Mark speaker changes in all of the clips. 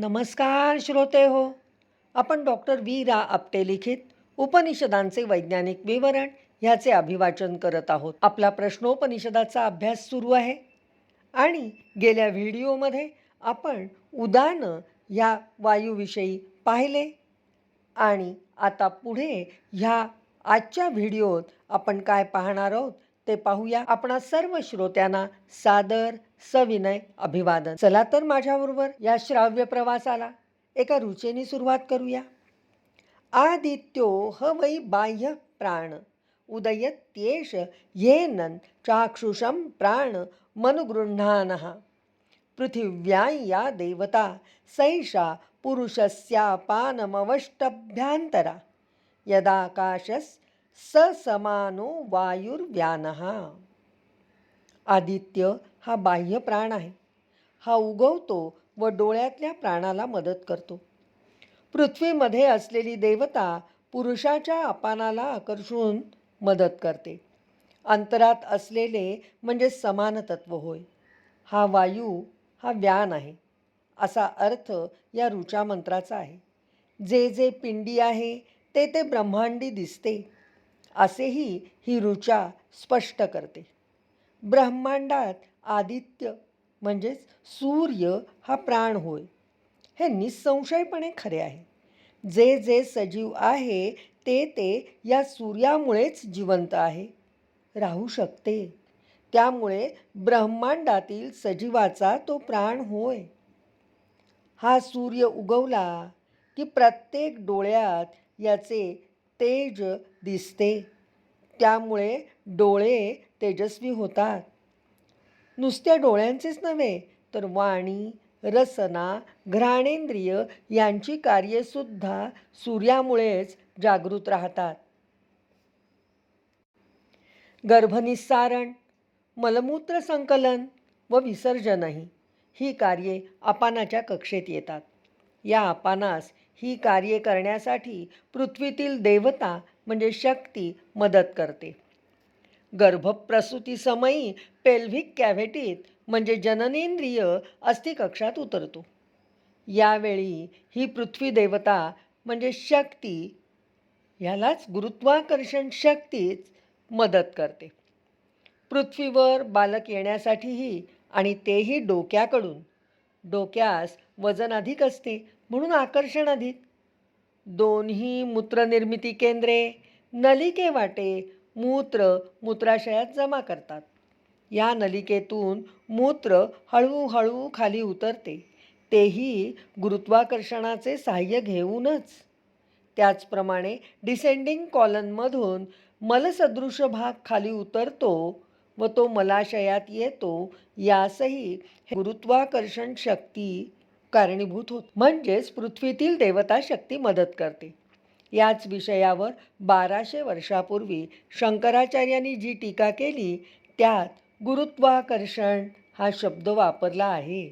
Speaker 1: नमस्कार श्रोते हो. आपण डॉक्टर वी रा आपटे लिखित उपनिषदांचे वैज्ञानिक विवरण ह्याचे अभिवाचन करत आहोत. आपला प्रश्नोपनिषदाचा अभ्यास सुरू आहे आणि गेल्या व्हिडिओमध्ये आपण उदान ह्या वायूविषयी पाहिले आणि आता पुढे ह्या आजच्या व्हिडिओत आपण काय पाहणार आहोत ते पाहूया. आपणा सर्व श्रोत्यांना सादर सविनय अभिवादन. चला तर माझ्याबरोबर या श्राव्य प्रवासाला एका रुचेने सुरुवात करूया. आदित्यो ह वै बाह्य प्राण उदयत्येष येन चाक्षुषं प्राण मनुगृह्णानः पृथिव्यां या देवता सैषा पुरुषस्यापानमवष्टभ्यांतरा यदाकाशस् समानो वायुर्व्यानः. आदित्य हा बाह्य प्राण आहे. हा उगवतो व डोळ्यातल्या प्राणाला मदत करतो. पृथ्वीमध्ये असलेली देवता पुरुषाच्या अपानाला आकर्षून मदत करते. अंतरात असलेले म्हणजे समान तत्व होय. हा वायू हा व्यान आहे असा अर्थ या ऋचा मंत्राचा आहे. जे जे पिंडी आहे ते ते ब्रह्मांडी दिसते असेही ही ऋचा स्पष्ट करते. ब्रह्मांडात आदित्य म्हणजेच सूर्य हा प्राण होय. हे निसंशयपणे खरे आहे. जे जे सजीव आहे ते ते या सूर्यामुळेच जिवंत आहे, राहू शकते. त्यामुळे ब्रह्मांडातील सजीवाचा तो प्राण होय. हा सूर्य उगवला की प्रत्येक डोळ्यात याचे तेज दिसते. त्यामुळे डोळे तेजस्वी होतात. नुसत्या डोळ्यांचेच नव्हे तर वाणी, रसना, घ्राणेंद्रिय यांची कार्यसुद्धा सूर्यामुळेच जागृत राहतात. गर्भनिस्सारण, मलमूत्र संकलन व विसर्जनही ही कार्ये अपानाच्या कक्षेत येतात. या अपानास ही कार्ये करण्यासाठी पृथ्वीतील देवता म्हणजे शक्ती मदत करते. गर्भप्रसूतीसमयी पेल्व्हिक कॅव्हिटीत म्हणजे जननेंद्रिय अस्थिकक्षात उतरतो. यावेळी ही पृथ्वी देवता म्हणजे शक्ती, ह्यालाच गुरुत्वाकर्षण शक्तीच मदत करते. पृथ्वीवर बालक येण्यासाठीही आणि तेही डोक्याकडून. डोक्यास वजन अधिक असते म्हणून आकर्षण अधिक. दोन्ही मूत्रनिर्मिती केंद्रे नलिकेवाटे मूत्र मूत्राशयात जमा करतात. या नलिकेतून मूत्र हळूहळू खाली उतरते, तेही गुरुत्वाकर्षणाचे साहाय्य घेऊनच. त्याचप्रमाणे डिसेंडिंग कॉलनमधून मलसदृश भाग खाली उतरतो व तो मलाशयात येतो. यासही गुरुत्वाकर्षण शक्ती कारणीभूत होत, म्हणजेच पृथ्वीतील देवता शक्ती मदत करते. याच विषयावर 1200 वर्षापूर्वी शंकराचार्यांनी जी टीका केली त्यात गुरुत्वाकर्षण हा शब्द वापरला आहे.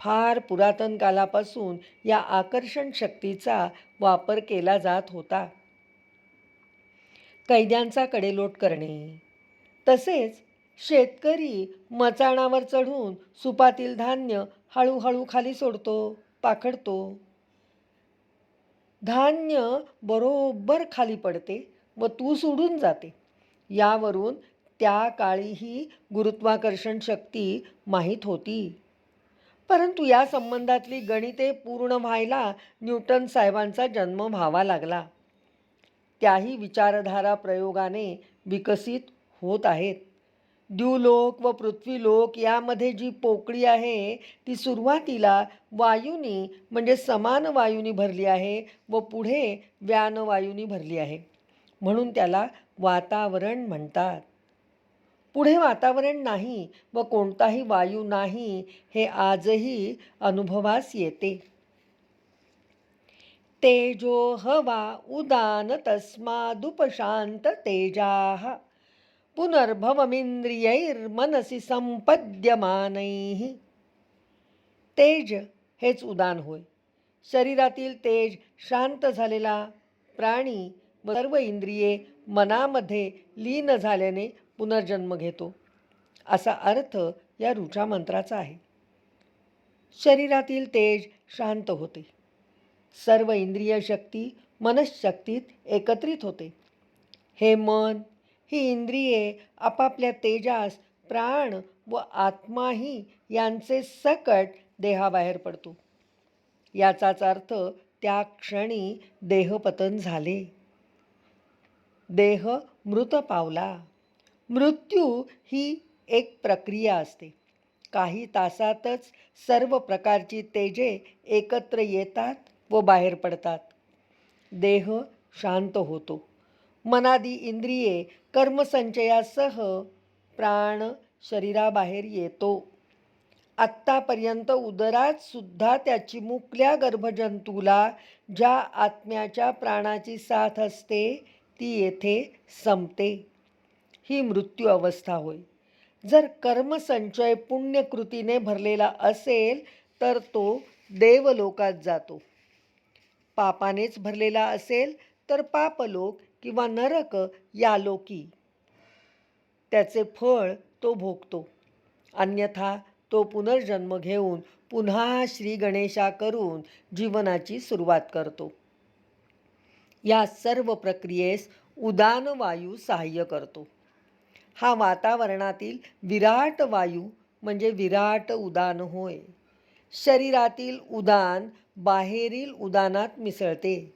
Speaker 1: फार पुरातन कालापासून या आकर्षण शक्तीचा वापर केला जात होता. कैद्यांचा कडेलोट करणे, तसेच शेतकरी मचाणावर चढून सुपातील धान्य हळूहळू खाली सोडतो, पाखडतो. धान्य बरोबर खाली पडते व तूस उडून जाते. यावरून त्या काळीही गुरुत्वाकर्षण शक्ती माहीत होती. परंतु या संबंधातली गणिते पूर्ण व्हायला न्यूटन साहेबांचा जन्म व्हावा लागला. त्याही विचारधारा प्रयोगाने विकसित होत आहेत. द्यूलोक व पृथ्वीलोक यामध्ये जी पोकळी आहे ती सुरुवातीला वायूनी म्हणजे समान वायूनी भरली आहे व पुढे व्यानवायूनी भरली आहे, म्हणून त्याला वातावरण म्हणतात. पुढे वातावरण नाही व कोणताही वायू नाही हे आजही अनुभवास येते. तेजो हवा उदान तस्मादुपशांत तेजाः पुनर्भवमिंद्रियैर्मनसी संपद्यमानैः. तेज हेच उदान होय. शरीरातील तेज शांत झालेला प्राणी व सर्व इंद्रिये मनामध्ये लीन झाल्याने पुनर्जन्म घेतो, असा अर्थ या ऋचा मंत्राचा आहे. शरीरातील तेज शांत होते. सर्व इंद्रिय शक्ती मनशक्तीत एकत्रित होते. हे मन, ही इंद्रिये आपापल्या तेजास प्राण व आत्माही यांचे सकट देहाबाहेर पडतो. याचाच अर्थ त्या क्षणी देहपतन झाले. देह मृत पावला. मृत्यू ही एक प्रक्रिया असते. काही तासातच सर्व प्रकारची तेजे एकत्र येतात व बाहेर पडतात. देह शांत होतो. मनादी इंद्रिये कर्मसंचयासह प्राण शरीराबाहेर येतो. आत्तापर्यंत उदरात सुद्धा त्याची मुकल्या गर्भजंतूला ज्या आत्म्याच्या प्राणाची साथ असते ती येथे संपते. ही मृत्यू अवस्था होय. जर कर्मसंचय पुण्यकृतीने भरलेला असेल तर तो देवलोकात जातो. पापानेच भरलेला असेल तर पापलोक किंवा नरक या लोकी त्याचे फळ तो भोगतो. अन्यथा तो पुनर्जन्म घेऊन पुन्हा श्री गणेशा करून जीवनाची सुरुवात करतो. या सर्व प्रक्रियेस उदान वायू सहाय्य करतो. हा वातावरणातील विराट वायू म्हणजे विराट उदान होय. शरीरातील उदान बाहेरील उदानात मिसळते.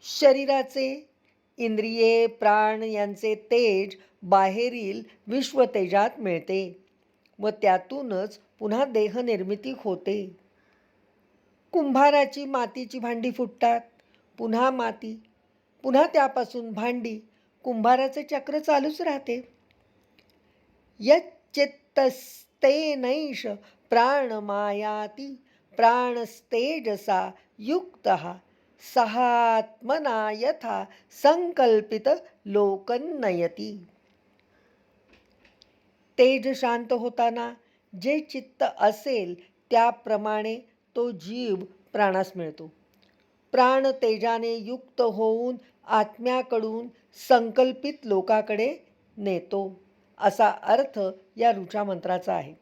Speaker 1: शरीराचे इंद्रिये प्राण यांचे तेज बाहेरील विश्वतेजात मिळते व त्यातूनच पुन्हा देहनिर्मिती होते. कुंभाराची मातीची भांडी फुटतात, पुन्हा माती, पुन्हा त्यापासून भांडी. कुंभाराचे चक्र चालूच राहते. यच्चित्तस्तेनैष प्राणमायाति प्राणस्तेजसा युक्तः सहात्मना यथा संकल्पित लोकन्नयती. तेज शांत होताना जे चित्त असेल त्याप्रमाणे तो जीव प्राणास मिळतो. प्राण तेजाने युक्त होऊन आत्म्याकडून संकल्पित लोकाकडे नेतो असा अर्थ या ऋचा मंत्राचा आहे.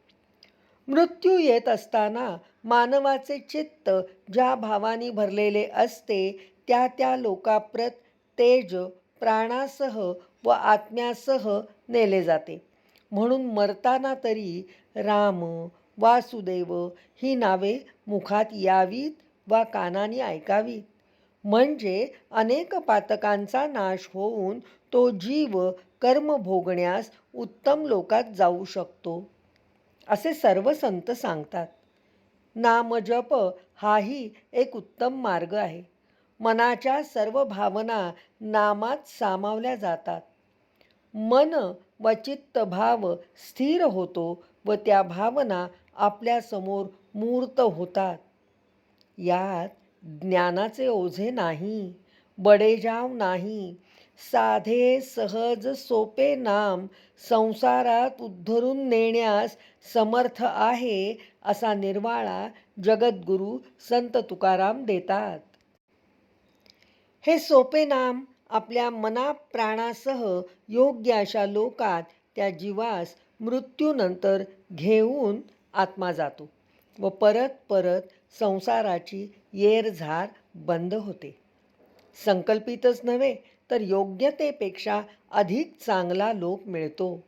Speaker 1: मृत्यू येत असताना मानवाचे चित्त ज्या भावानी भरलेले असते त्या त्या लोकाप्रत तेज प्राणासह व आत्म्यासह नेले जाते. म्हणून मरताना तरी राम वासुदेव ही नावे मुखात यावीत वा कानाने ऐकावीत. म्हणजे अनेक पातकांचा नाश होऊन तो जीव कर्म भोगण्यास उत्तम लोकात जाऊ शकतो असे सर्व संत सांगतात. नामजप हाही एक उत्तम मार्ग आहे. मनाच्या सर्व भावना नामात सामावल्या जातात. मन व चित्त भाव स्थिर होतो व त्या भावना आपल्यासमोर मूर्त होतात. यात ज्ञानाचे ओझे नाही, बडेजाव नाही. साधे सहज सोपे नाम संसारात उद्धरून नेण्यास समर्थ आहे असा निर्वाळा जगद्गुरू संत तुकाराम देतात. हे सोपे नाम आपल्या मनाप्राणासह योग्य अशा लोकात त्या जीवास मृत्यूनंतर घेऊन आत्मा जातो व परत परत संसाराची येरझार बंद होते. संकल्पितच नव्हे तर योग्यतेपेक्षा अधिक चांगला लोक मिळतो.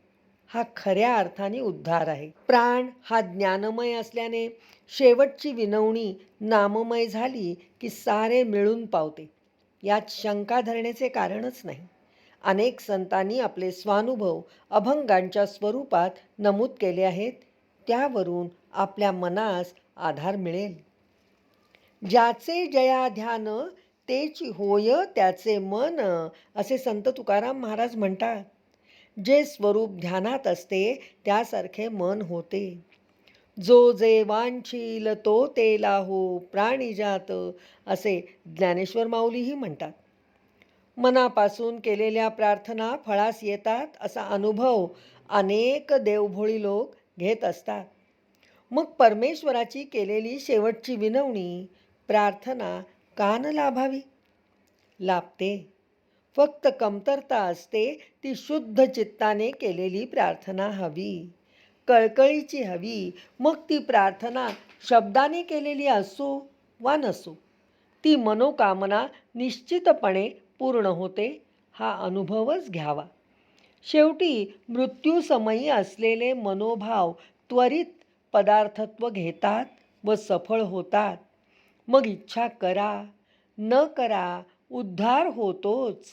Speaker 1: हा खऱ्या अर्थाने उद्धार आहे. प्राण हा ज्ञानमय असल्याने शेवटची विनवणी नाममय झाली की सारे मिळून पावते. यात शंका धरण्याचे कारणच नाही. अनेक संतांनी आपले स्वानुभव अभंगांच्या स्वरूपात नमूद केले आहेत. त्यावरून आपल्या मनास आधार मिळेल. ज्याचे जया ध्यान तेची होय त्याचे मन असे संत तुकाराम महाराज म्हणतात. जे स्वरूप ध्यानात असते त्यासारखे मन होते. जो जे वांछील तो तेला हो प्राणिजात असे ज्ञानेश्वर माऊलीही म्हणतात. मनापासून केलेल्या प्रार्थना फळास येतात असा अनुभव अनेक देवभोळी लोक घेत असतात. मग परमेश्वराची केलेली शेवटची विनवणी प्रार्थना का न लाभावी? लाभते. फक्त कमतरता असते ती शुद्ध चित्ताने केलेली प्रार्थना हवी. कळकळीची हवी, मग ती प्रार्थना शब्दाने केलेली असो वा नसो, ती मनोकामना निश्चितपणे पूर्ण होते, हा अनुभवच घ्यावा. शेवटी मृत्यूसमयी असलेले मनोभाव त्वरित पदार्थत्व घेतात व सफळ होतात. मग इच्छा करा न करा, उद्धार होतोच.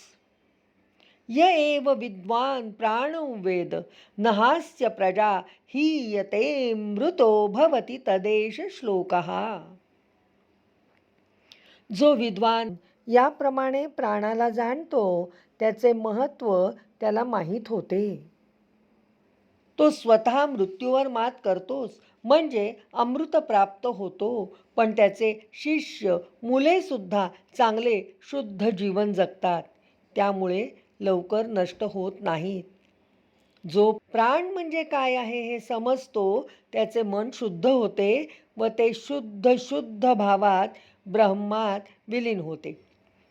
Speaker 1: य एव विद्वान प्राणो वेद नहास्य प्रजा हीयते मृतो भवति तदेश श्लोकः. जो विद्वान याप्रमाणे प्राणाला जाणतो, त्याचे महत्त्व त्याला माहीत होते. तो स्वतः मृत्यूवर मात करतोच, म्हणजे अमृत प्राप्त होतो. पण त्याचे शिष्य मुले सुद्धा चांगले शुद्ध जीवन जगतात, त्यामुळे लवकर नष्ट होत नाहीत. जो प्राण म्हणजे काय आहे हे समजतो, त्याचे मन शुद्ध होते व ते शुद्ध भावात ब्रह्मात विलीन होते.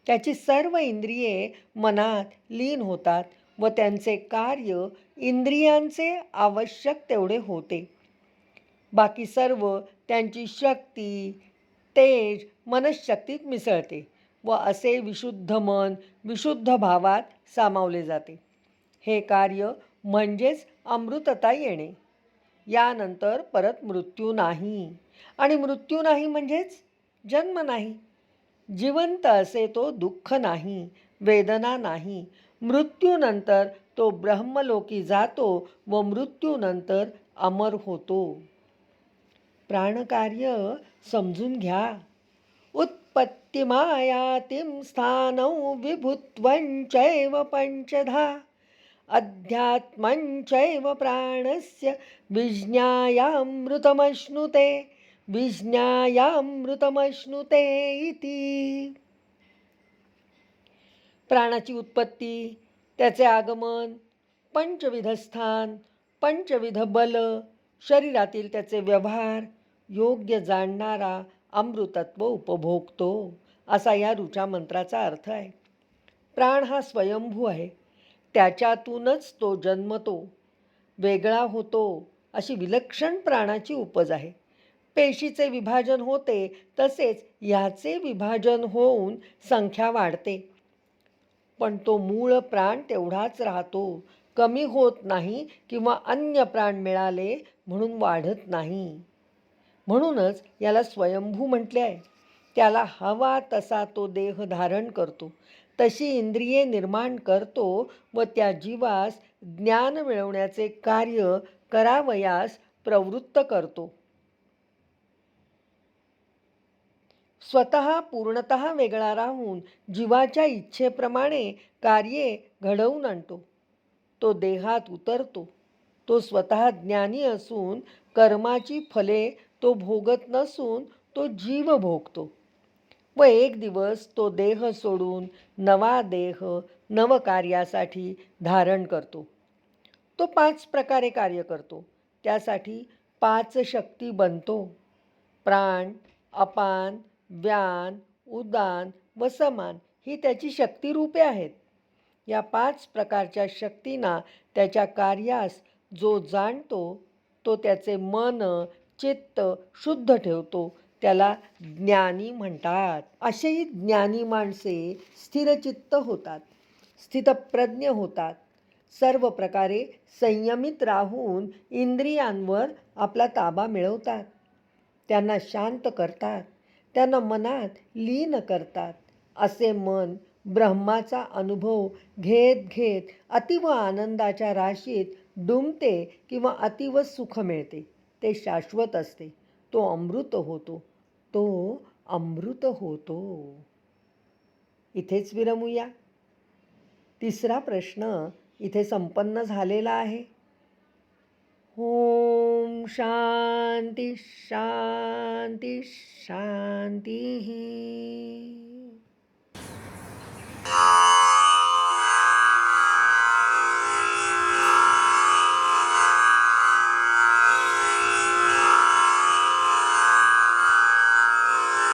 Speaker 1: त्याची सर्व इंद्रिये मनात लीन होतात व त्यांचे कार्य इंद्रियांचे आवश्यक तेवढे होते. बाकी सर्व त्यांची शक्ती तेज मनशक्तीत मिसळते व असे विशुद्ध मन विशुद्ध भावात सामावले जाते. हे कार्य म्हणजेच अमृतता येणे. यानंतर परत मृत्यू नाही, आणि मृत्यू नाही म्हणजेच जन्म नाही. जिवंत असे तो दुःख नाही, वेदना नाही. मृत्यूनंतर तो ब्रह्मलोकी जातो व मृत्यूनंतर अमर होतो. प्राणकार्य समजून घ्या. उत्पत्तिमायातिं स्थानौ विभुत्वञ्चैव पंचधा अध्यात्मञ्चैव प्राणस्य विज्ञायामृतमश्नुते इति. प्राणाची उत्पत्ती, त्याचे आगमन, पंचविध स्थान, पंचविध बल, शरीरातील त्याचे व्यवहार योग्य जाणणारा अमृतत्व उपभोगतो, असा या ऋचा मंत्राचा अर्थ आहे. प्राण हा स्वयंभू आहे. त्याच्यातूनच तो जन्मतो, वेगळा होतो, अशी विलक्षण प्राणाची उपज आहे. पेशीचे विभाजन होते, तसेच ह्याचे विभाजन होऊन संख्या वाढते. पण तो मूळ प्राण तेवढाच राहतो, कमी होत नाही किंवा अन्य प्राण मिळाले म्हणून वाढत नाही. म्हणूनच याला स्वयंभू म्हटले आहे. त्याला हवा तसा तो देह धारण करतो, तशी इंद्रिये निर्माण करतो व त्या जीवास ज्ञान मिळवण्याचे कार्य करावयास प्रवृत्त करतो. स्वतः पूर्णतः वेगळा राहून जीवाच्या इच्छेप्रमाणे कार्ये घडवून आणतो. तो देहात उतरतो. तो स्वतः ज्ञानी असून कर्माची फले तो भोगत नसून तो जीव भोगतो व एक दिवस तो देह सोडून नवा देह नवकार्यासाठी धारण करतो. तो 5 प्रकारे कार्य करतो. त्यासाठी 5 शक्ती बनतो. प्राण, अपान, व्यान, उदान व समान ही त्याची शक्तिरूपे आहेत. या 5 प्रकारच्या शक्तींना त्याच्या कार्यास जो जाणतो, तो त्याचे मन चित्त शुद्ध ठेवतो, त्याला ज्ञानी म्हणतात. असेही ज्ञानी माणसे स्थिरचित्त होतात, स्थितप्रज्ञ होतात. सर्व प्रकारे संयमित राहून इंद्रियांवर आपला ताबा मिळवतात. त्यांना शांत करतात, त्यांना मनात लीन करतात. असे मन ब्रह्माचा अनुभव घेत घेत अतीव आनंदाच्या राशीत डुंबते किंवा अतीव सुख मिळते. ते शाश्वत असते. तो अमृत होतो. तो अमृत होतो. इथेच विरमूया. 3रा प्रश्न इथे संपन्न झालेला आहे. ओम शांती शांती शांती.